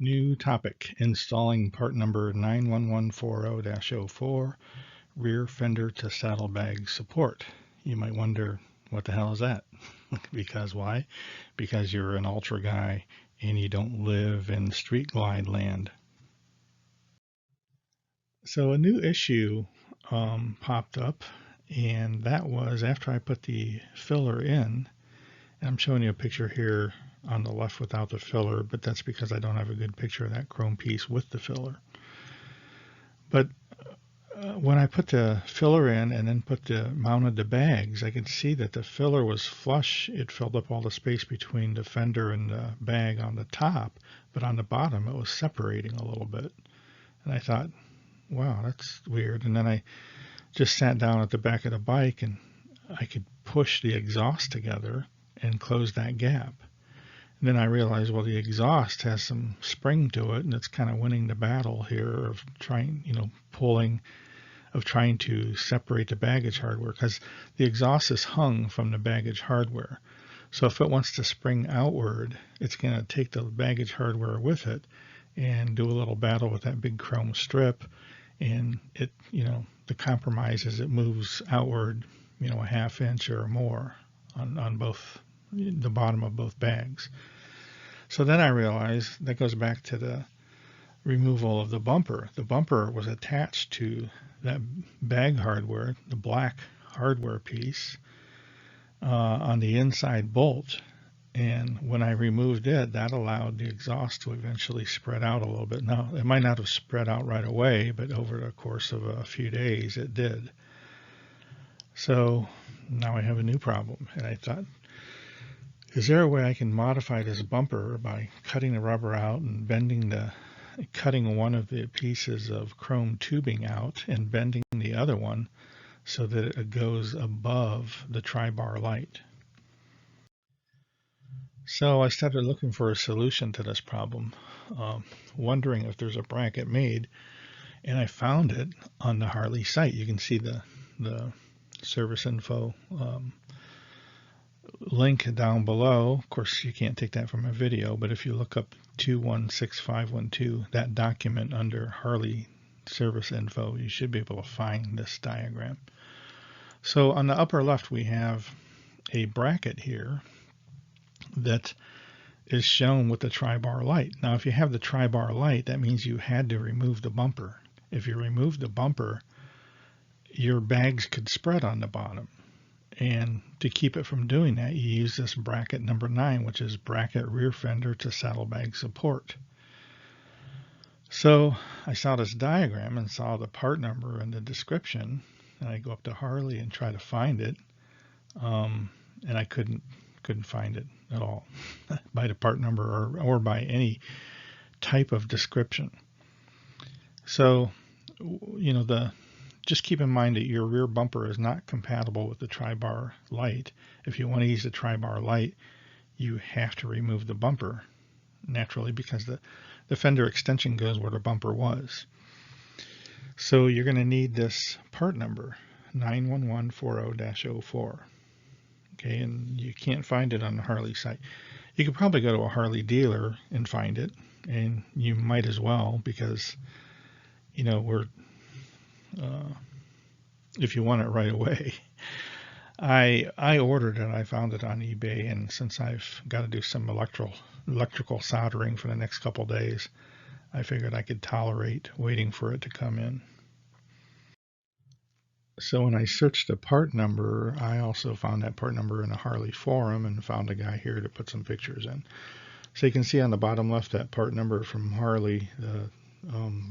New topic, installing part number 91140-04, rear fender to saddlebag support. You might wonder, what the hell is that? Because why? Because you're an ultra guy and you don't live in street glide land. So a new issue popped up, and that was after I put the filler in. And I'm showing you a picture here on the left without the filler, but that's because I don't have a good picture of that chrome piece with the filler. But when I put the filler in and then mounted the bags, I could see that the filler was flush. It filled up all the space between the fender and the bag on the top, but on the bottom it was separating a little bit. And I thought, wow, that's weird. And then I just sat down at the back of the bike and I could push the exhaust together and close that gap. And then I realized, well, the exhaust has some spring to it, and it's kind of winning the battle here of trying to separate the baggage hardware, because the exhaust is hung from the baggage hardware. So if it wants to spring outward, it's going to take the baggage hardware with it and do a little battle with that big chrome strip. And the compromise is it moves outward, a half inch or more on both the bottom of both bags. So then I realized that goes back to the removal of the bumper. The bumper was attached to that bag hardware, the black hardware piece, on the inside bolt. And when I removed it, that allowed the exhaust to eventually spread out a little bit. Now, it might not have spread out right away, but over the course of a few days, it did. So now I have a new problem. And I thought, is there a way I can modify this bumper by cutting the rubber out and cutting one of the pieces of chrome tubing out and bending the other one so that it goes above the tri-bar light? So I started looking for a solution to this problem, wondering if there's a bracket made, and I found it on the Harley site. You can see the service info link down below. Of course, you can't take that from a video, but if you look up 216512, that document under Harley service info, you should be able to find this diagram. So on the upper left, we have a bracket here that is shown with the tri-bar light. Now, if you have the tri-bar light, that means you had to remove the bumper. If you remove the bumper, your bags could spread on the bottom. And to keep it from doing that, you use this bracket number 9, which is bracket rear fender to saddlebag support. So I saw this diagram and saw the part number in the description, and I go up to Harley and try to find it, and I couldn't find it at all by the part number or by any type of description. So, just keep in mind that your rear bumper is not compatible with the tri-bar light. If you want to use the tri-bar light, you have to remove the bumper naturally, because the fender extension goes where the bumper was. So you're going to need this part number, 91140-04. Okay, and you can't find it on the Harley site. You could probably go to a Harley dealer and find it, and you might as well, because if you want it right away. I ordered it. I found it on eBay, and since I've got to do some electrical soldering for the next couple days, I figured I could tolerate waiting for it to come in. So when I searched the part number, I also found that part number in a Harley forum and found a guy here to put some pictures in. So you can see on the bottom left that part number from Harley, the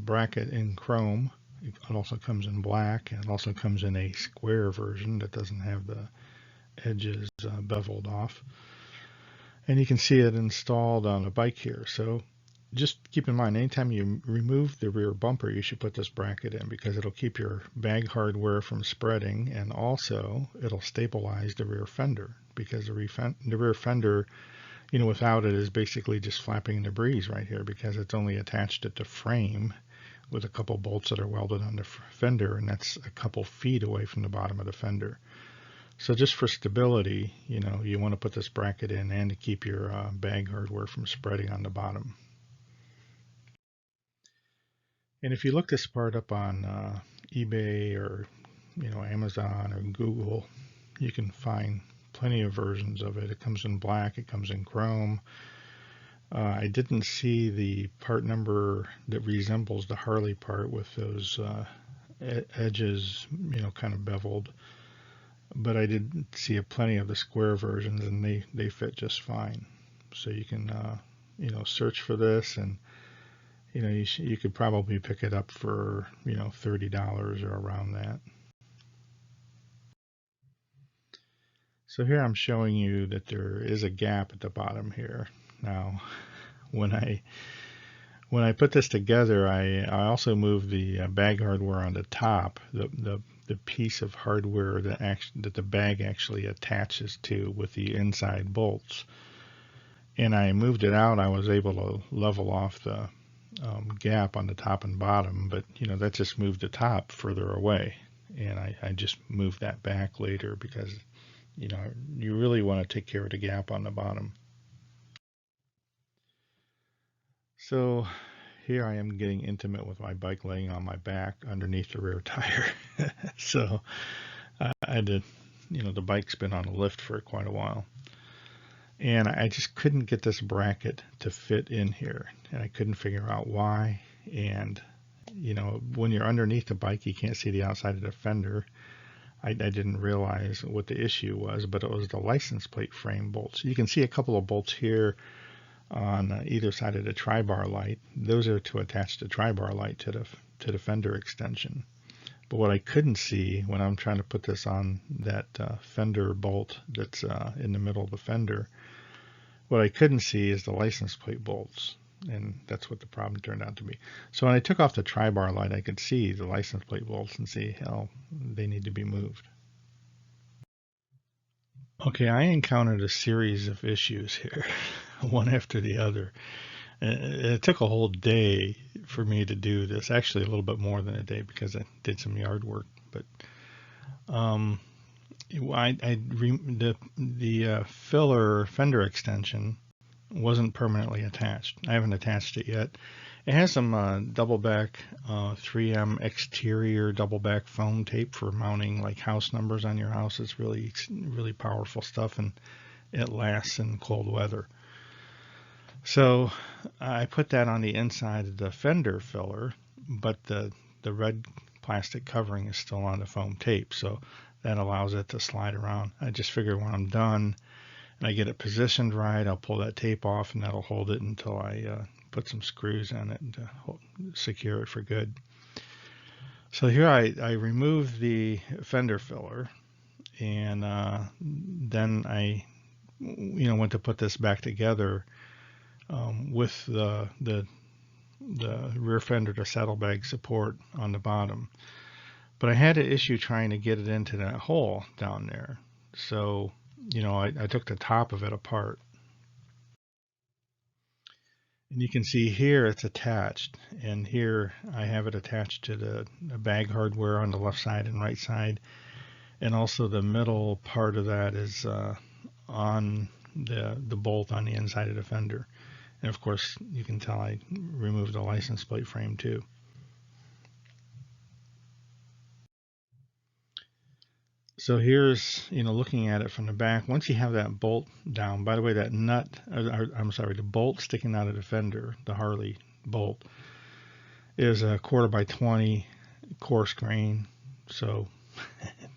bracket in chrome. It also comes in black, and it also comes in a square version that doesn't have the edges beveled off. And you can see it installed on a bike here. So just keep in mind, anytime you remove the rear bumper, you should put this bracket in, because it'll keep your bag hardware from spreading, and also it'll stabilize the rear fender, because the rear fender, without it, is basically just flapping in the breeze right here, because it's only attached at the frame with a couple bolts that are welded on the fender, and that's a couple feet away from the bottom of the fender. So just for stability, you want to put this bracket in, and to keep your bag hardware from spreading on the bottom. And if you look this part up on eBay or Amazon or Google, you can find plenty of versions of it. It comes in black, it comes in chrome. I didn't see the part number that resembles the Harley part with those edges, kind of beveled. But I did see plenty of the square versions, and they fit just fine. So you can search for this, and you could probably pick it up for $30 or around that. So here I'm showing you that there is a gap at the bottom here. Now, when I put this together, I also moved the bag hardware on the top, the piece of hardware that the bag actually attaches to with the inside bolts. And I moved it out. I was able to level off the gap on the top and bottom, but that just moved the top further away. And I just moved that back later because you really want to take care of the gap on the bottom. So here I am getting intimate with my bike laying on my back underneath the rear tire. So I had to, the bike's been on a lift for quite a while. And I just couldn't get this bracket to fit in here. And I couldn't figure out why. And, when you're underneath the bike, you can't see the outside of the fender. I didn't realize what the issue was, but it was the license plate frame bolts. You can see a couple of bolts here on either side of the tri-bar light. Those are to attach the tri-bar light to the fender extension. But what I couldn't see when I'm trying to put this on that fender bolt that's in the middle of the fender, what I couldn't see is the license plate bolts. And that's what the problem turned out to be. So when I took off the tri-bar light, I could see the license plate bolts and see, hell, they need to be moved. Okay, I encountered a series of issues here, one after the other. It took a whole day for me to do this. Actually, a little bit more than a day because I did some yard work. But the filler fender extension wasn't permanently attached. I haven't attached it yet. It has some double back 3M exterior double back foam tape for mounting like house numbers on your house. It's really, really powerful stuff, and it lasts in cold weather. So I put that on the inside of the fender filler, but the red plastic covering is still on the foam tape, so that allows it to slide around. I just figure when I'm done and I get it positioned right, I'll pull that tape off, and that'll hold it until I put some screws on it to secure it for good. So here I removed the fender filler, and then I went to put this back together with the rear fender to saddlebag support on the bottom. But I had an issue trying to get it into that hole down there. So, I took the top of it apart. And you can see here it's attached. And here I have it attached to the bag hardware on the left side and right side. And also the middle part of that is on the bolt on the inside of the fender. And of course, you can tell I removed the license plate frame too. So here's, looking at it from the back. Once you have that bolt down, by the way, that nut, the bolt sticking out of the fender, the Harley bolt, is a 1/4x20 coarse grain. So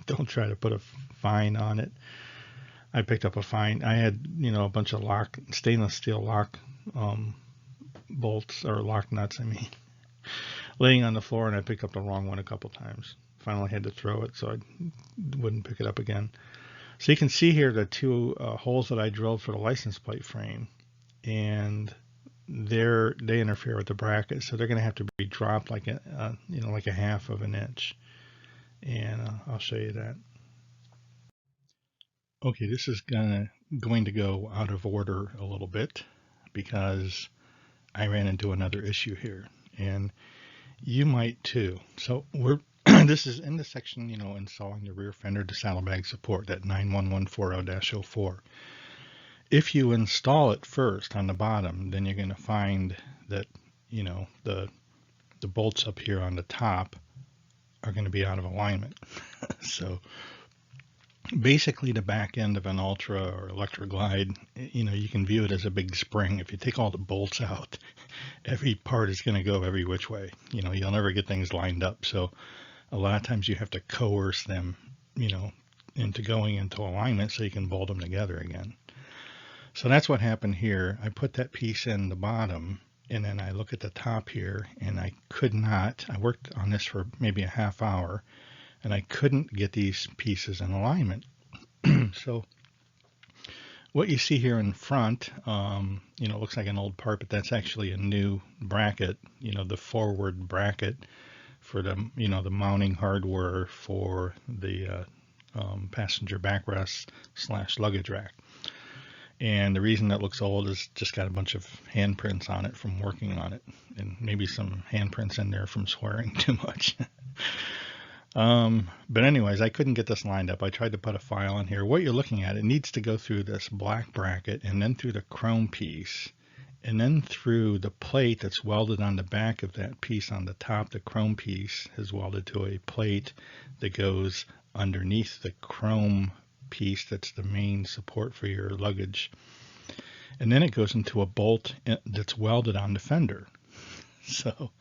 don't try to put a fine on it. I picked up a fine. I had, a bunch of stainless steel lock bolts, or lock nuts, laying on the floor, and I picked up the wrong one a couple times. Finally had to throw it so I wouldn't pick it up again. So you can see here the two holes that I drilled for the license plate frame, and they interfere with the bracket, so they're going to have to be dropped like a 1/2 of an inch, and I'll show you that. Okay, this is going to go out of order a little bit because I ran into another issue here, and you might too. So this is in the section, installing the rear fender to saddlebag support, that 91140-04. If you install it first on the bottom, then you're going to find that, the the bolts up here on the top are going to be out of alignment. So basically the back end of an Ultra or Electra Glide, you can view it as a big spring. If you take all the bolts out, every part is going to go every which way. You'll never get things lined up. So a lot of times you have to coerce them, into going into alignment so you can bolt them together again. So that's what happened here. I put that piece in the bottom, and then I look at the top here, and I worked on this for maybe a half hour, and I couldn't get these pieces in alignment. So what you see here in front, looks like an old part, but that's actually a new bracket, the forward bracket for the mounting hardware for the passenger backrest / luggage rack. And the reason that looks old is just got a bunch of handprints on it from working on it, and maybe some handprints in there from swearing too much. But anyways, I couldn't get this lined up. I tried to put a file in here. What you're looking at, it needs to go through this black bracket, and then through the chrome piece, and then through the plate that's welded on the back of that piece on the top. The chrome piece is welded to a plate that goes underneath the chrome piece that's the main support for your luggage, and then it goes into a bolt that's welded on the fender. So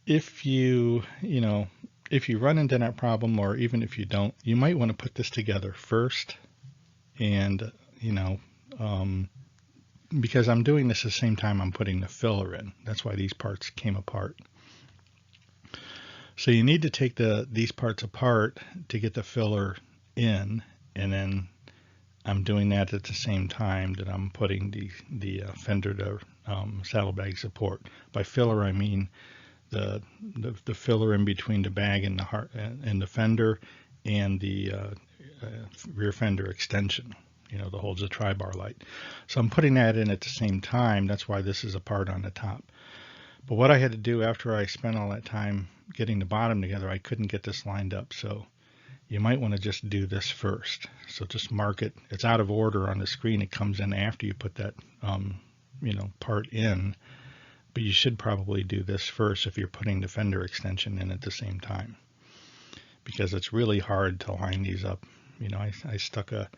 if you run into that problem, or even if you don't, you might want to put this together first. And because I'm doing this at the same time I'm putting the filler in, that's why these parts came apart. So you need to take these parts apart to get the filler in, and then I'm doing that at the same time that I'm putting the fender to saddlebag support. By filler I mean the filler in between the bag and the fender and the rear fender extension, that holds the tri-bar light. So I'm putting that in at the same time. That's why this is a part on the top. But what I had to do after I spent all that time getting the bottom together, I couldn't get this lined up. So you might want to just do this first. So just mark it. It's out of order on the screen. It comes in after you put that part in. But you should probably do this first if you're putting the fender extension in at the same time, because it's really hard to line these up. I stuck a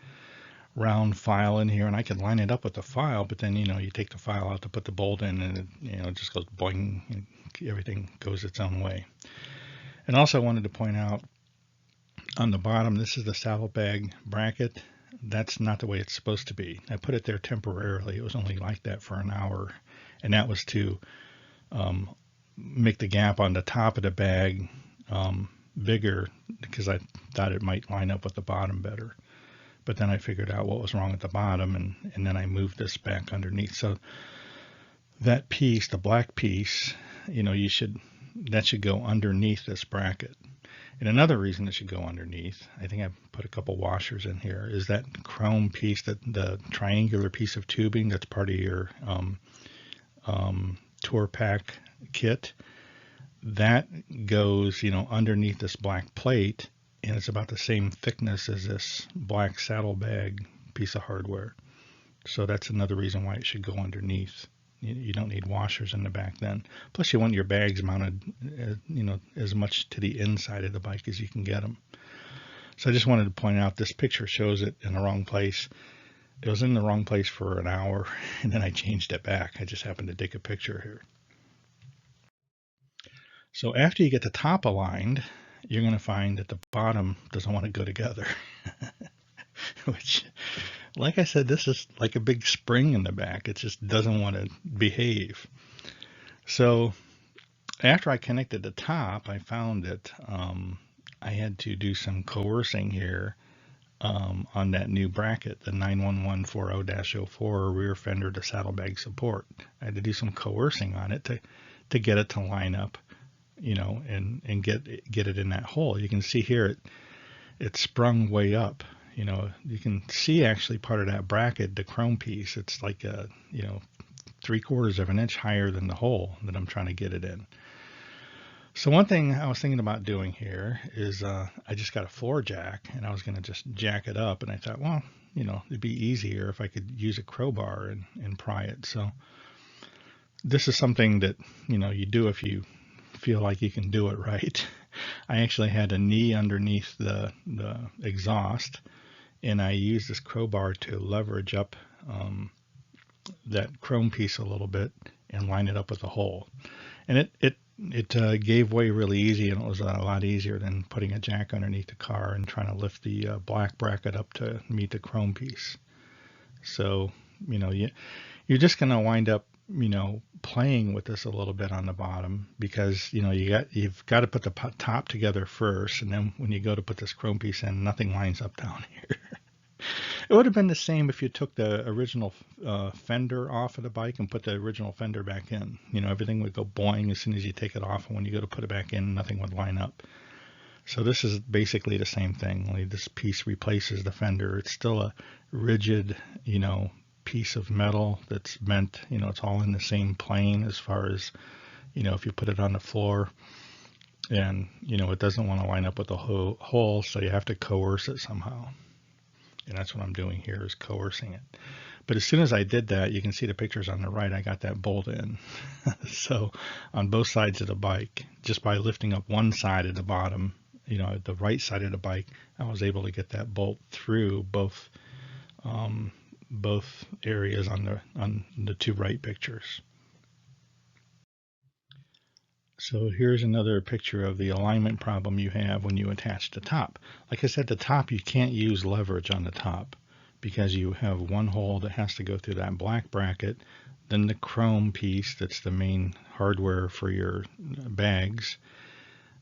round file in here, and I could line it up with the file, but then you take the file out to put the bolt in, and it just goes boing, and everything goes its own way. And also I wanted to point out on the bottom, this is the saddlebag bracket. That's not the way it's supposed to be. I put it there temporarily. It was only like that for an hour, and that was to make the gap on the top of the bag bigger, because I thought it might line up with the bottom better. But then I figured out what was wrong at the bottom, and then I moved this back underneath. So that piece, the black piece, that should go underneath this bracket. And another reason it should go underneath, I think I put a couple washers in here, is that chrome piece, the triangular piece of tubing that's part of your Tour-Pak kit. That goes, underneath this black plate, and it's about the same thickness as this black saddlebag piece of hardware. So that's another reason why it should go underneath. You don't need washers in the back then. Plus you want your bags mounted, as much to the inside of the bike as you can get them. So I just wanted to point out this picture shows it in the wrong place. It was in the wrong place for an hour, and then I changed it back. I just happened to take a picture here. So after you get the top aligned, you're going to find that the bottom doesn't want to go together. Which, like I said, this is like a big spring in the back. It just doesn't want to behave. So after I connected the top, I found that I had to do some coercing here on that new bracket, the 91140-04 rear fender to saddlebag support. I had to do some coercing on it to get it to line up, and get it in that hole. You can see here it sprung way up. You can see actually part of that bracket, the chrome piece. It's like 3/4 of an inch higher than the hole that I'm trying to get it in. So one thing I was thinking about doing here is I just got a floor jack, and I was going to just jack it up, and I thought, well, it'd be easier if I could use a crowbar and pry it. So this is something that you do if you feel like you can do it right. I actually had a knee underneath the exhaust, and I used this crowbar to leverage up that chrome piece a little bit and line it up with a hole. And it gave way really easy, and it was a lot easier than putting a jack underneath the car and trying to lift the black bracket up to meet the chrome piece. So, you're just going to wind up, playing with this a little bit on the bottom, because, you've got to put the top together first, and then when you go to put this chrome piece in, nothing lines up down here. It would have been the same if you took the original fender off of the bike and put the original fender back in. Everything would go boing as soon as you take it off, and when you go to put it back in, nothing would line up. So this is basically the same thing, only this piece replaces the fender. It's still a rigid, piece of metal that's meant, it's all in the same plane as far as, if you put it on the floor, and, it doesn't want to line up with the hole, so you have to coerce it somehow. And that's what I'm doing here, is coercing it. But as soon as I did that, you can see the pictures on the right, I got that bolt in. So on both sides of the bike, just by lifting up one side at the bottom, the right side of the bike, I was able to get that bolt through both areas on the two right pictures. So here's another picture of the alignment problem you have when you attach the top. Like I said, the top, you can't use leverage on the top because you have one hole that has to go through that black bracket, then the chrome piece that's the main hardware for your bags,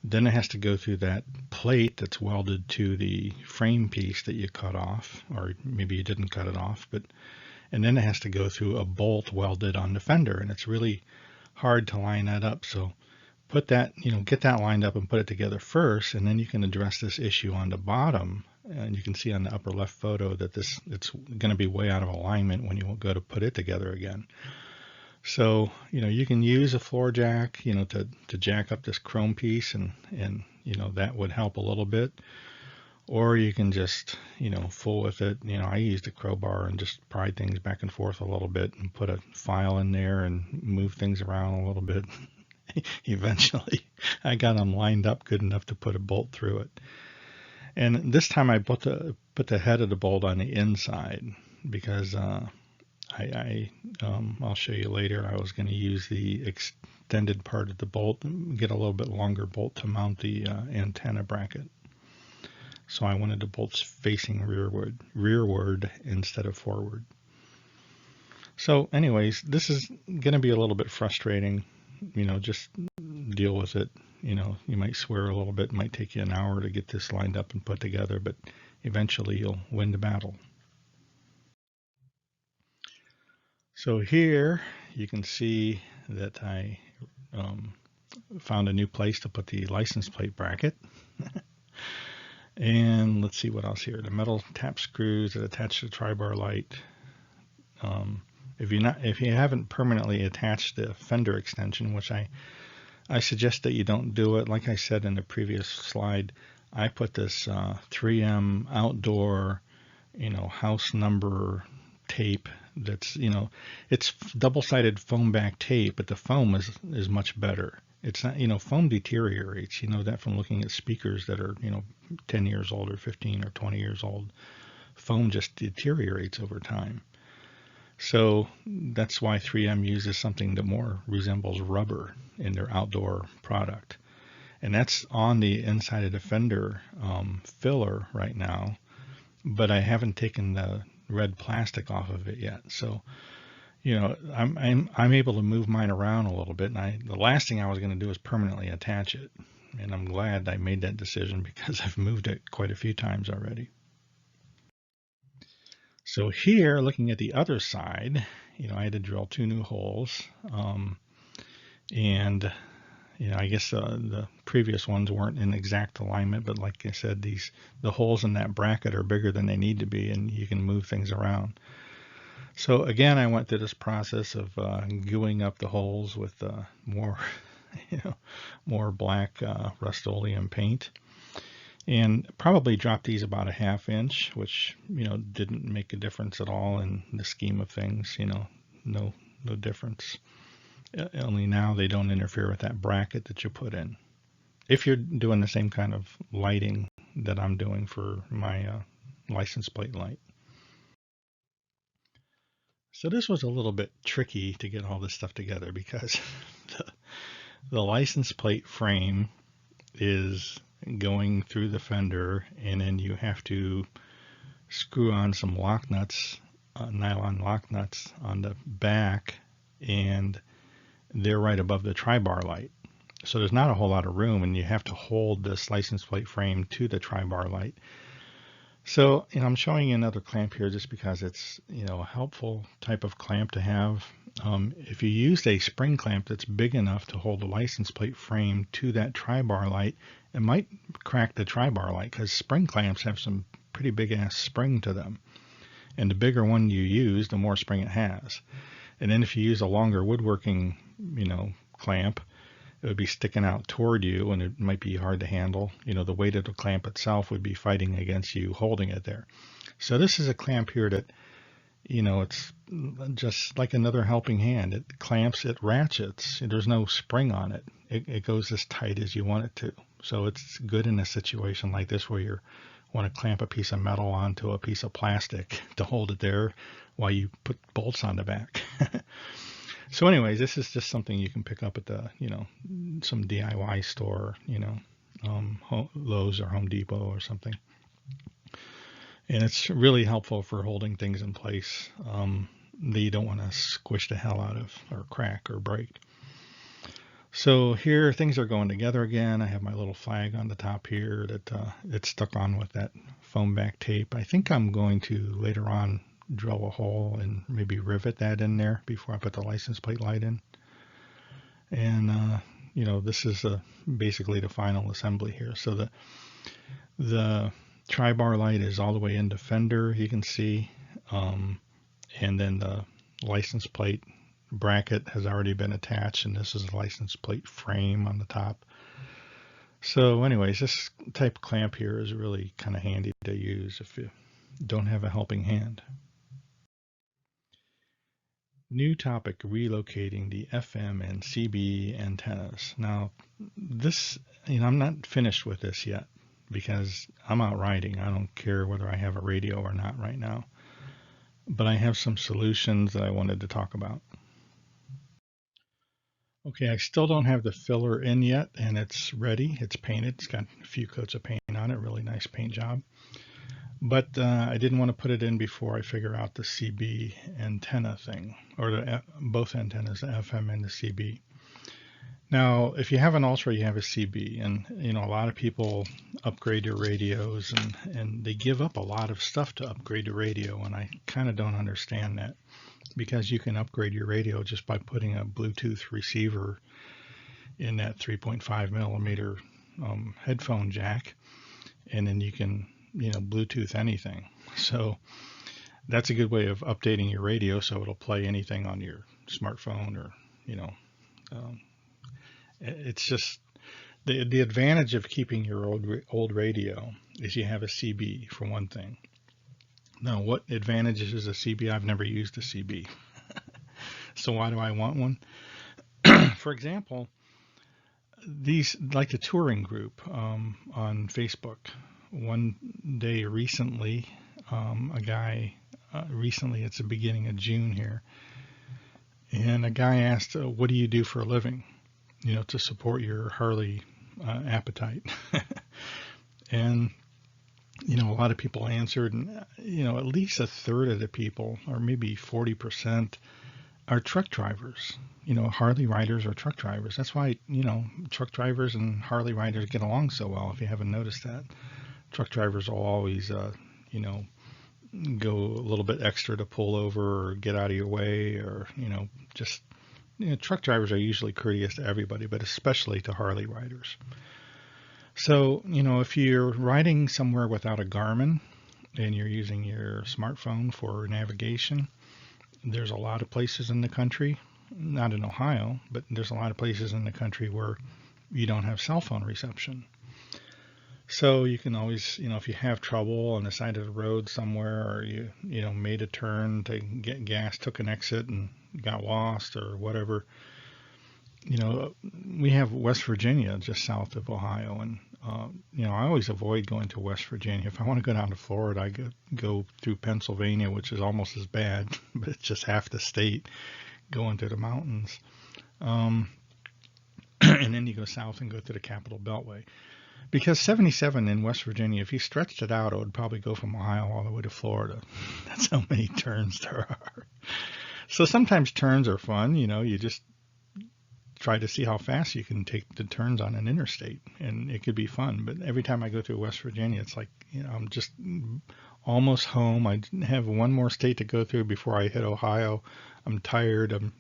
then it has to go through that plate that's welded to the frame piece that you cut off, or maybe you didn't cut it off, and then it has to go through a bolt welded on the fender, and it's really hard to line that up. So put that, get that lined up and put it together first, and then you can address this issue on the bottom. And you can see on the upper left photo that it's going to be way out of alignment when you go to put it together again. So, you can use a floor jack, to jack up this chrome piece, and that would help a little bit. Or you can just, fool with it. I used a crowbar and just pried things back and forth a little bit and put a file in there and move things around a little bit. Eventually, I got them lined up good enough to put a bolt through it. And this time I put the head of the bolt on the inside because I'll show you later. I was going to use the extended part of the bolt and get a little bit longer bolt to mount the antenna bracket. So I wanted the bolts facing rearward instead of forward. So anyways, this is going to be a little bit frustrating. Just deal with it. You might swear a little bit. It might take you an hour to get this lined up and put together, but eventually you'll win the battle. So here you can see that I found a new place to put the license plate bracket. And let's see what else here. The metal tap screws that attach to the tri-bar light. If you haven't permanently attached the fender extension, which I suggest that you don't do it. Like I said in the previous slide, I put this 3M outdoor, house number tape that's, it's double-sided foam back tape, but the foam is much better. It's not, foam deteriorates. You know that from looking at speakers that are, 10 years old or 15 or 20 years old. Foam just deteriorates over time. So that's why 3M uses something that more resembles rubber in their outdoor product. And that's on the inside of the fender filler right now, but I haven't taken the red plastic off of it yet. So, I'm able to move mine around a little bit, and the last thing I was going to do is permanently attach it. And I'm glad I made that decision because I've moved it quite a few times already. So here, looking at the other side, I had to drill 2 new holes, and I guess the previous ones weren't in exact alignment, but like I said, the holes in that bracket are bigger than they need to be, and you can move things around. So again, I went through this process of gooing up the holes with more, more black Rust-Oleum paint. And probably dropped these about a 1/2 inch, which, didn't make a difference at all in the scheme of things, no difference. only now they don't interfere with that bracket that you put in. If you're doing the same kind of lighting that I'm doing for my license plate light. So this was a little bit tricky to get all this stuff together because the license plate frame is going through the fender, and then you have to screw on some lock nuts, nylon lock nuts on the back, and they're right above the tri-bar light. So there's not a whole lot of room, and you have to hold this license plate frame to the tri-bar light. So, I'm showing you another clamp here just because it's, a helpful type of clamp to have. If you used a spring clamp that's big enough to hold the license plate frame to that tri-bar light, it might crack the tri-bar light because spring clamps have some pretty big ass spring to them. And the bigger one you use, the more spring it has. And then if you use a longer woodworking, clamp, it would be sticking out toward you, and it might be hard to handle. The weight of the clamp itself would be fighting against you holding it there. So this is a clamp here that, it's just like another helping hand. It clamps, it ratchets. There's no spring on it. It goes as tight as you want it to. So it's good in a situation like this where you want to clamp a piece of metal onto a piece of plastic to hold it there while you put bolts on the back. So anyways, this is just something you can pick up at the, some DIY store, Lowe's or Home Depot or something. And it's really helpful for holding things in place that you don't want to squish the hell out of or crack or break. So here things are going together again. I have my little flag on the top here that it's stuck on with that foam back tape. I think I'm going to later on drill a hole and maybe rivet that in there before I put the license plate light in. And this is basically the final assembly here. So the tri-bar light is all the way into fender, you can see, and then the license plate bracket has already been attached, and this is a license plate frame on the top. So anyways, this type of clamp here is really kind of handy to use if you don't have a helping hand. New topic, relocating the FM and CB antennas. Now, this, I'm not finished with this yet because I'm out riding. I don't care whether I have a radio or not right now. But I have some solutions that I wanted to talk about. Okay, I still don't have the filler in yet, and it's ready. It's painted. It's got a few coats of paint on it. Really nice paint job. But I didn't want to put it in before I figure out the CB antenna thing, or both antennas, the FM and the CB. Now, if you have an Ultra, you have a CB, and a lot of people upgrade their radios, and they give up a lot of stuff to upgrade the radio, and I kind of don't understand that, because you can upgrade your radio just by putting a Bluetooth receiver in that 3.5 millimeter headphone jack, and then you can Bluetooth anything. So that's a good way of updating your radio so it'll play anything on your smartphone, or it's just the advantage of keeping your old radio is you have a CB for one thing. Now, what advantages is a CB? I've never used a CB. So why do I want one? For example, these, like the touring group on Facebook, one day recently, a guy, recently, it's the beginning of June here, and a guy asked, what do you do for a living, to support your Harley appetite? And, a lot of people answered, and, at least a third of the people, or maybe 40%, are truck drivers. Harley riders are truck drivers. That's why, truck drivers and Harley riders get along so well, if you haven't noticed that. Truck drivers will always, go a little bit extra to pull over or get out of your way, or, just, truck drivers are usually courteous to everybody, but especially to Harley riders. So, if you're riding somewhere without a Garmin and you're using your smartphone for navigation, there's a lot of places in the country, not in Ohio, but there's a lot of places in the country where you don't have cell phone reception. So you can always, if you have trouble on the side of the road somewhere, or you made a turn to get gas, took an exit and got lost or whatever, we have West Virginia just south of Ohio, and I always avoid going to West Virginia. If I want to go down to Florida, I go through Pennsylvania, which is almost as bad, but it's just half the state going to the mountains. And then you go south and go through the Capital Beltway. Because 77 in West Virginia, if you stretched it out, it would probably go from Ohio all the way to Florida. That's how many turns there are. So sometimes turns are fun. You just try to see how fast you can take the turns on an interstate, and it could be fun. But every time I go through West Virginia, it's like, I'm just almost home. I have one more state to go through before I hit Ohio. I'm tired. I'm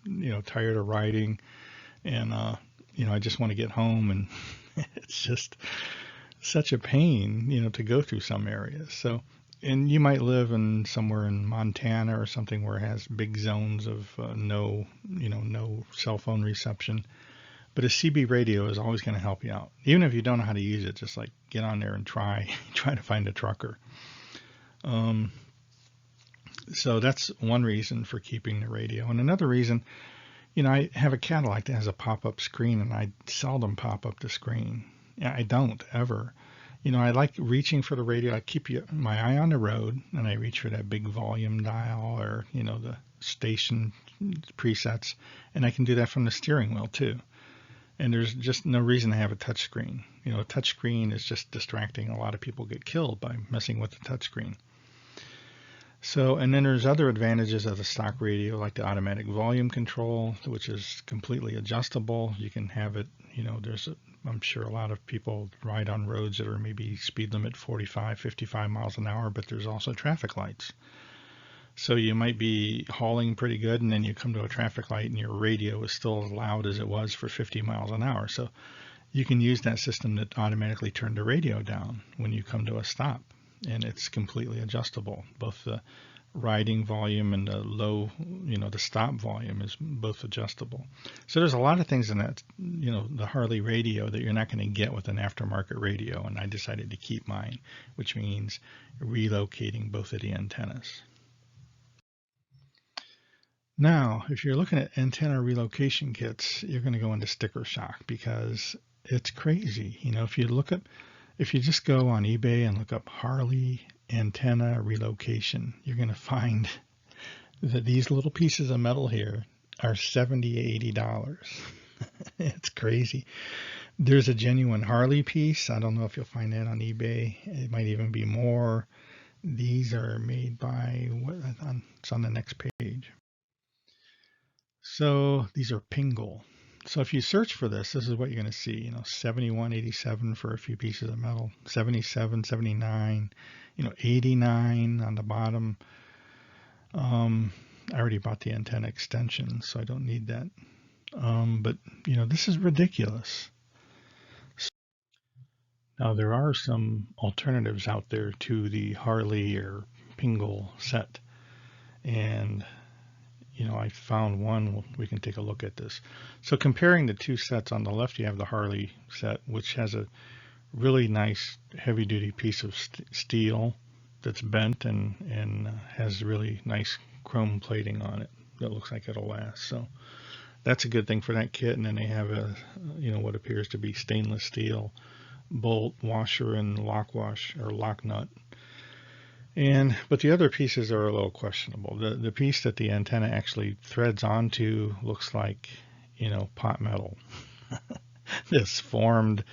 tired of riding, and I just want to get home. And it's just such a pain, to go through some areas. So, and you might live in somewhere in Montana or something where it has big zones of no cell phone reception. But a CB radio is always going to help you out, even if you don't know how to use it. Just like get on there and try to find a trucker. So that's one reason for keeping the radio. And another reason, I have a Cadillac that has a pop-up screen, and I seldom pop up the screen. I don't ever. I like reaching for the radio. I keep my eye on the road, and I reach for that big volume dial or, the station presets, and I can do that from the steering wheel too. And there's just no reason to have a touch screen. A touch screen is just distracting. A lot of people get killed by messing with the touch screen. So, and then there's other advantages of the stock radio, like the automatic volume control, which is completely adjustable. You can have it, I'm sure a lot of people ride on roads that are maybe speed limit 45, 55 miles an hour, but there's also traffic lights. So you might be hauling pretty good, and then you come to a traffic light and your radio is still as loud as it was for 50 miles an hour. So you can use that system to automatically turn the radio down when you come to a stop. And it's completely adjustable. Both the riding volume and the low, the stop volume is both adjustable. So there's a lot of things in that, the Harley radio that you're not going to get with an aftermarket radio. And I decided to keep mine, which means relocating both of the antennas. Now, if you're looking at antenna relocation kits, you're going to go into sticker shock because it's crazy. If you just go on eBay and look up Harley antenna relocation, you're going to find that these little pieces of metal here are $70, $80. It's crazy. There's a genuine Harley piece. I don't know if you'll find that on eBay. It might even be more. These are made by, it's on the next page. So these are Pingle. So if you search for this is what you're going to see, $71.87 for a few pieces of metal, $77, $79, $89 on the bottom. I already bought the antenna extension, so I don't need that. But this is ridiculous. Now there are some alternatives out there to the Harley or Pingle set, and I found one. We can take a look at this. So comparing the two sets, on the left you have the Harley set, which has a really nice heavy-duty piece of steel that's bent and has really nice chrome plating on it that looks like it'll last. So that's a good thing for that kit. And then they have a what appears to be stainless steel bolt, washer, and lock nut. But the other pieces are a little questionable. The piece that the antenna actually threads onto looks like, pot metal. It's formed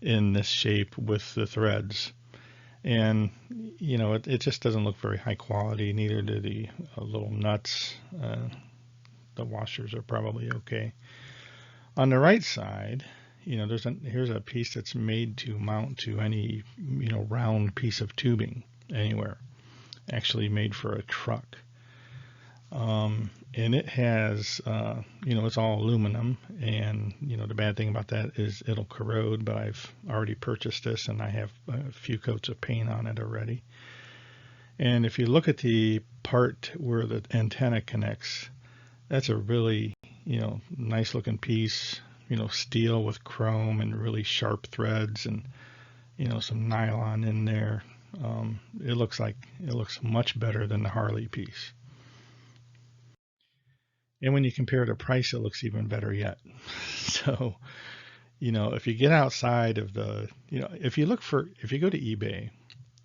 in this shape with the threads. And, it just doesn't look very high quality. Neither do the little nuts. The washers are probably okay. On the right side, here's a piece that's made to mount to any, round piece of tubing anywhere, actually made for a truck. And it has, it's all aluminum, and, the bad thing about that is it'll corrode, but I've already purchased this and I have a few coats of paint on it already. And if you look at the part where the antenna connects, that's a really, nice looking piece, steel with chrome and really sharp threads and, some nylon in there. It looks much better than the Harley piece. And when you compare the price, it looks even better yet. So, if you get outside of if you go to eBay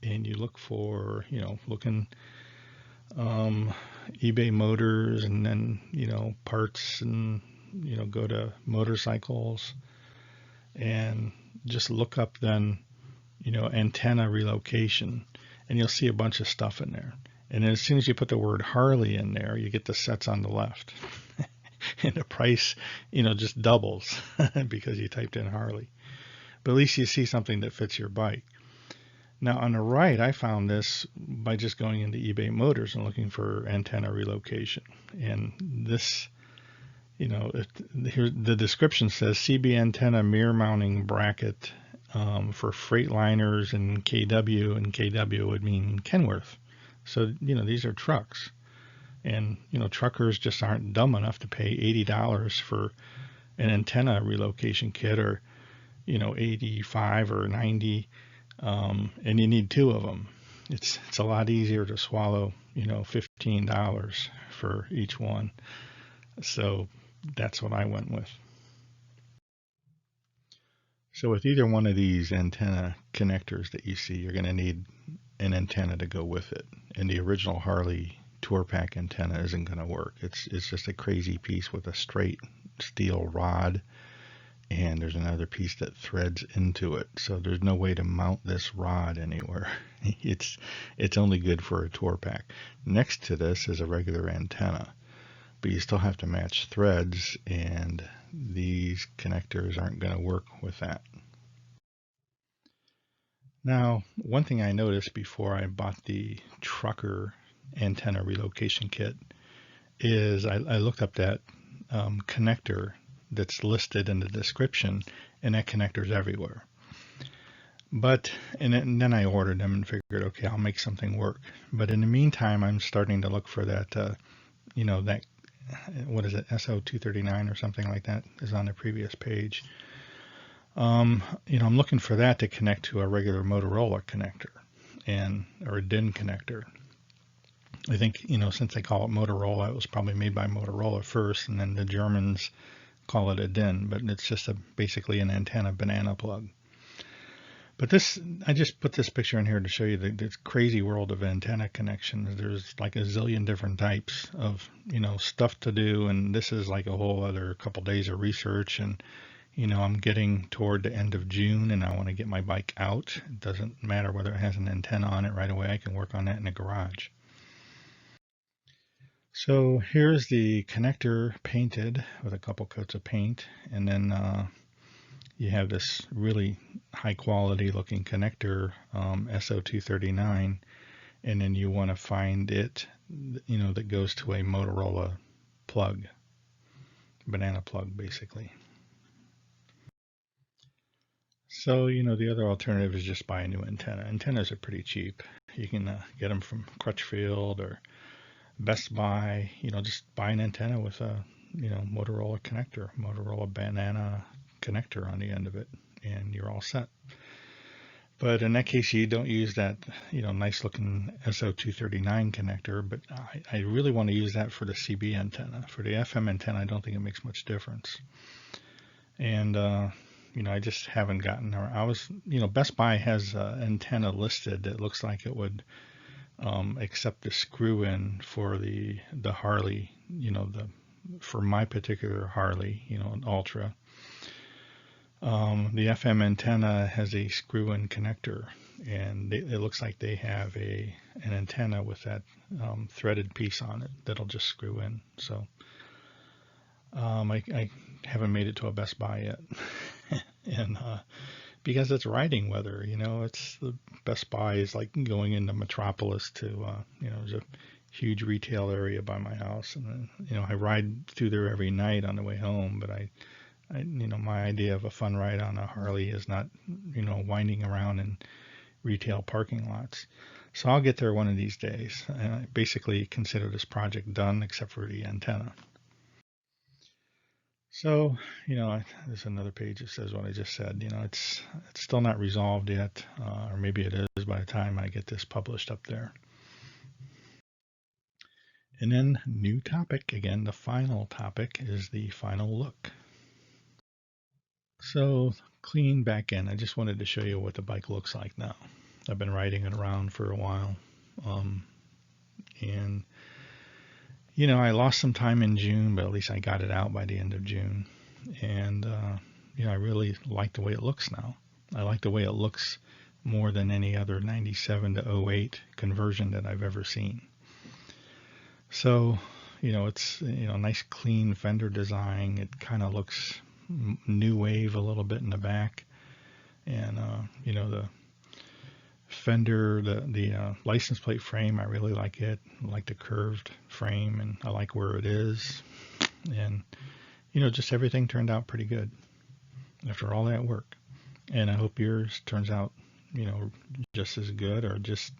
and you look for, looking eBay motors, and then, parts, and, go to motorcycles and just look up then, antenna relocation, and you'll see a bunch of stuff in there. And then as soon as you put the word Harley in there, you get the sets on the left. And the price, just doubles because you typed in Harley. But at least you see something that fits your bike. Now on the right, I found this by just going into eBay Motors and looking for antenna relocation. And this, here the description says CB antenna mirror mounting bracket for Freightliners and KW would mean Kenworth. So, these are trucks. And, truckers just aren't dumb enough to pay $80 for an antenna relocation kit, or, 85 or 90, and you need two of them. It's a lot easier to swallow, $15 for each one. So that's what I went with. So with either one of these antenna connectors that you see, you're going to need an antenna to go with it. And the original Harley Tour-Pak antenna isn't going to work. It's just a crazy piece with a straight steel rod, and there's another piece that threads into it. So there's no way to mount this rod anywhere. It's only good for a Tour-Pak. Next to this is a regular antenna, but you still have to match threads, and these connectors aren't going to work with that. Now, one thing I noticed before I bought the trucker antenna relocation kit is I looked up that connector that's listed in the description, and that connector's everywhere. And then I ordered them and figured, okay, I'll make something work. But in the meantime, I'm starting to look for that, that, what is it, SO239 or something like that is on the previous page. I'm looking for that to connect to a regular Motorola connector, or a DIN connector. I think, since they call it Motorola, it was probably made by Motorola first, and then the Germans call it a DIN, but it's just basically an antenna banana plug. But I just put this picture in here to show you this crazy world of antenna connections. There's like a zillion different types of, stuff to do, and this is like a whole other couple days of research. And, I'm getting toward the end of June, and I want to get my bike out. It doesn't matter whether it has an antenna on it right away. I can work on that in the garage. So here's the connector painted with a couple coats of paint, and then you have this really high quality looking connector, SO239, and then you want to find it, that goes to a Motorola plug, banana plug basically. So, the other alternative is just buy a new antenna. Antennas are pretty cheap. You can get them from Crutchfield or Best Buy. Just buy an antenna with a, Motorola connector, Motorola banana connector on the end of it, and you're all set. But in that case, you don't use that, nice looking SO239 connector, but I really want to use that for the CB antenna. For the FM antenna, I don't think it makes much difference. And, I just haven't gotten there. Best Buy has an antenna listed that looks like it would accept the screw in for the Harley, for my particular Harley, an Ultra. The FM antenna has a screw-in connector, and it looks like they have an antenna with that threaded piece on it that'll just screw in. So I haven't made it to a Best Buy yet, and because it's riding weather, it's the Best Buy is like going into Metropolis to, there's a huge retail area by my house, and I ride through there every night on the way home, but my idea of a fun ride on a Harley is not, winding around in retail parking lots. So I'll get there one of these days, and I basically consider this project done except for the antenna. So, there's another page that says what I just said. It's still not resolved yet, or maybe it is by the time I get this published up there. And then new topic again, the final topic is the final look. So clean back end. I just wanted to show you what the bike looks like now. I've been riding it around for a while. And I lost some time in June, but at least I got it out by the end of June. And I really like the way it looks now. I like the way it looks more than any other 97 to 08 conversion that I've ever seen. So, it's nice clean fender design. It kind of looks new wave a little bit in the back, and the fender, the license plate frame, I really like it. I like the curved frame, and I like where it is, and just everything turned out pretty good after all that work. And I hope yours turns out just as good, or just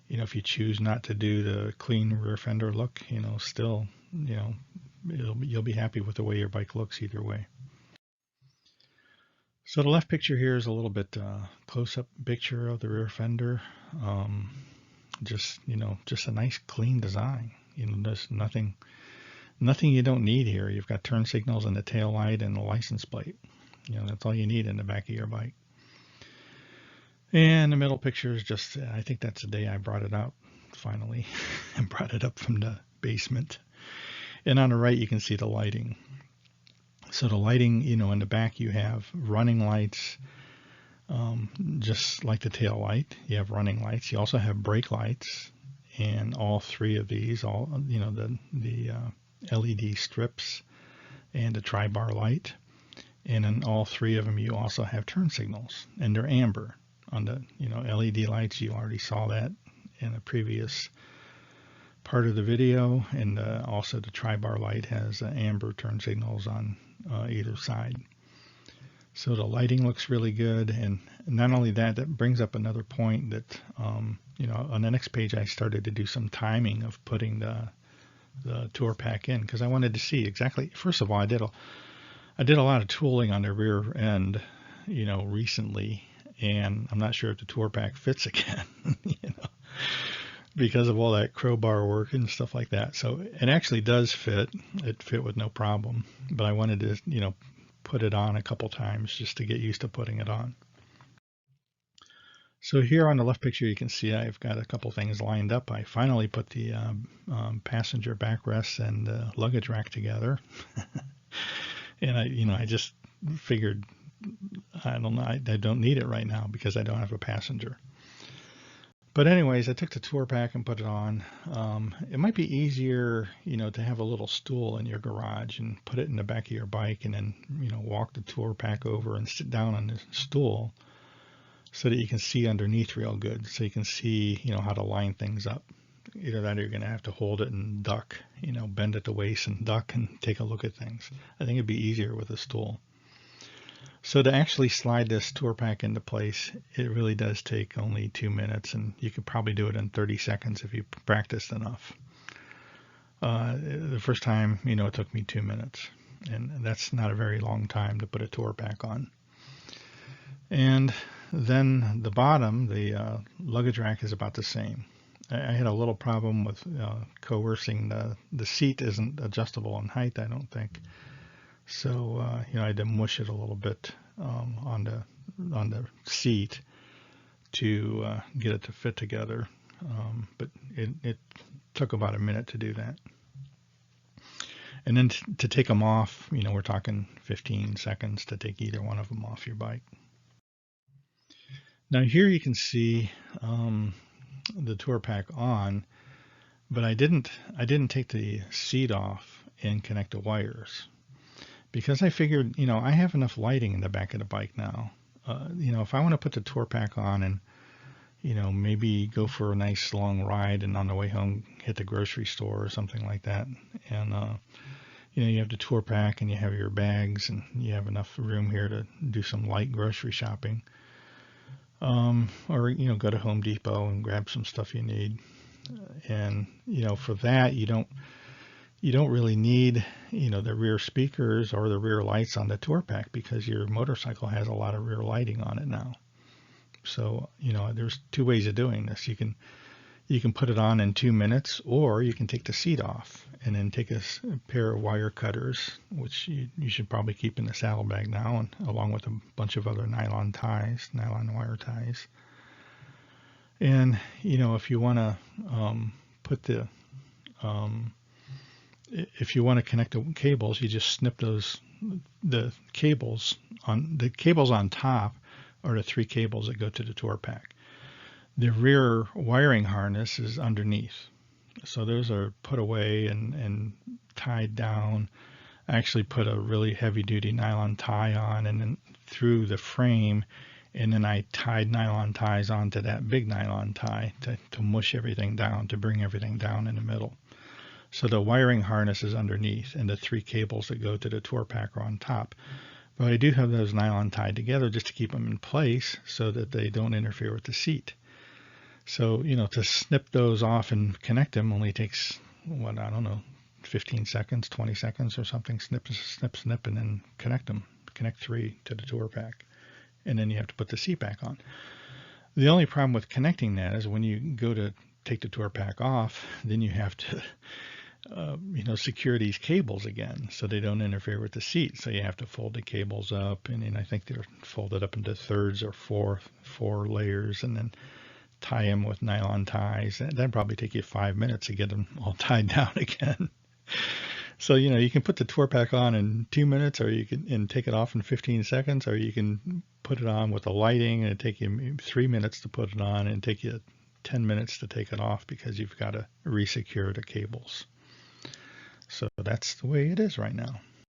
if you choose not to do the clean rear fender look, still you'll be happy with the way your bike looks either way. So the left picture here is a little bit close-up picture of the rear fender. Just a nice clean design. There's nothing you don't need here. You've got turn signals and the tail light and the license plate. That's all you need in the back of your bike. And the middle picture is just, I think that's the day I brought it out finally and brought it up from the basement. And on the right, you can see the lighting. So the lighting, in the back, you have running lights, just like the tail light. You have running lights. You also have brake lights, and all three of these, the LED strips and the tri-bar light. And in all three of them, you also have turn signals, and they're amber. On the LED lights, you already saw that in a previous part of the video, and also the tri-bar light has amber turn signals on either side. So the lighting looks really good, and not only that, that brings up another point that on the next page I started to do some timing of putting the Tour-Pak in, because I wanted to see exactly. First of all, I did a lot of tooling on the rear end, recently. And I'm not sure if the Tour-Pak fits again, because of all that crowbar work and stuff like that. So it actually does fit. It fit with no problem. But I wanted to, put it on a couple times just to get used to putting it on. So here on the left picture, you can see I've got a couple things lined up. I finally put the passenger backrests and luggage rack together. And I just figured, I don't know, I don't need it right now because I don't have a passenger. But anyways, I took the Tour-Pak and put it on. It might be easier, to have a little stool in your garage and put it in the back of your bike, and then, walk the Tour-Pak over and sit down on the stool so that you can see underneath real good. So you can see, how to line things up. Either that or you're going to have to hold it and duck, bend at the waist and duck and take a look at things. I think it'd be easier with a stool. So to actually slide this Tour-Pak into place, it really does take only 2 minutes, and you could probably do it in 30 seconds if you practiced enough. The first time, it took me 2 minutes, and that's not a very long time to put a Tour-Pak on. And then the bottom, the luggage rack, is about the same. I had a little problem with coercing. The seat isn't adjustable in height, I don't think. So I had to mush it a little bit on the seat to get it to fit together, but it took about a minute to do that. And then to take them off, we're talking 15 seconds to take either one of them off your bike. Now here you can see the Tour-Pak on, but I didn't take the seat off and connect the wires. Because I figured, I have enough lighting in the back of the bike now. If I want to put the Tour-Pak on and, maybe go for a nice long ride and on the way home hit the grocery store or something like that. And, you have the Tour-Pak and you have your bags and you have enough room here to do some light grocery shopping. Or, go to Home Depot and grab some stuff you need. And, for that, you don't really need, the rear speakers or the rear lights on the Tour-Pak, because your motorcycle has a lot of rear lighting on it now. So, there's two ways of doing this. You can, You can put it on in 2 minutes, or you can take the seat off and then take a pair of wire cutters, which you should probably keep in the saddlebag now, and along with a bunch of other nylon wire ties. And if you want to if you want to connect the cables, you just snip the cables on top are the 3 cables that go to the Tour-Pak. The rear wiring harness is underneath. So those are put away and tied down. I actually put a really heavy-duty nylon tie on and then through the frame, and then I tied nylon ties onto that big nylon tie to mush everything down, to bring everything down in the middle. So the wiring harness is underneath, and the 3 cables that go to the Tour-Pak are on top. But I do have those nylon tied together just to keep them in place so that they don't interfere with the seat. So, to snip those off and connect them only takes, 15 seconds, 20 seconds or something. Snip, snip, snip, and then connect them. Connect 3 to the Tour-Pak. And then you have to put the seat back on. The only problem with connecting that is when you go to take the Tour-Pak off, then you have to secure these cables again so they don't interfere with the seat. So you have to fold the cables up, and I think they're folded up into thirds or four layers, and then tie them with nylon ties. That'd probably take you 5 minutes to get them all tied down again. So you can put the Tour-Pak on in 2 minutes, or you can take it off in 15 seconds, or you can put it on with the lighting and it take you 3 minutes to put it on and take you 10 minutes to take it off because you've got to resecure the cables. So that's the way it is right now.